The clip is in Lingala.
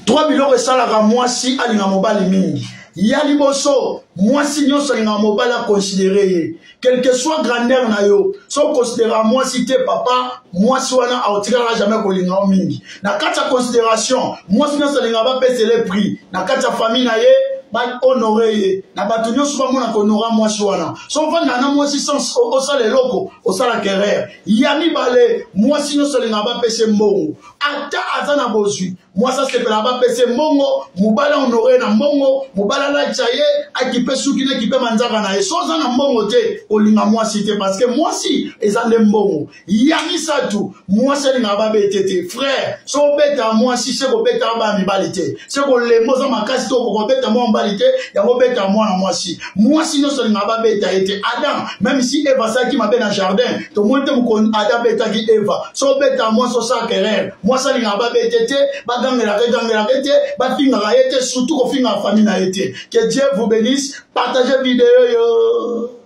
3 biloko esalaka mwasi alinga mobali mingi. Ya liboso mwasi nyonso alinga mobali akonsidere ye. Quel que soit grandeur na yo, so considéra mwasi te papa, mwasi wana aotikala jamais kolinga mingi. Na kati ya considération, mwasi nyonso alinga ba pese le prix. Na kati ya famille na ye, ba honorer ye. Na batu nyonso ba mona ko honora mwasi wana. So vanda na mwasi sans osala loko, osala querelle. Ya mibale, mwasi nyonso alinga ba pese mbongo. Ata azana bozwi. Mwasi sepela ba pese mbongo, mubala honorer na mbongo, mubala la chaye, akipe suki na kipe manzaka na ye. So zana mbongo te, olinga mwasi te parce que mwasi ezande mbongo. Yamisa tu, mwasi alinga ba betete. Frère, so beta mwasi se ko beta ba mibali te. Se ko lemboza makasi to ko beta mo mbali te, ya ko beta mwana mwasi. Mwasi no so alinga ba beta ete. Adam, même si Eva sa ki mabe na jardin, to monte mo kon Adam beta ki Eva. So beta mwasi so sa querelle. Mwasi alinga ba betete, ba gangela te, ba finga la ete, surtout ko finga famille na ete. Que Dieu vous bénisse. Partagez vidéo yo.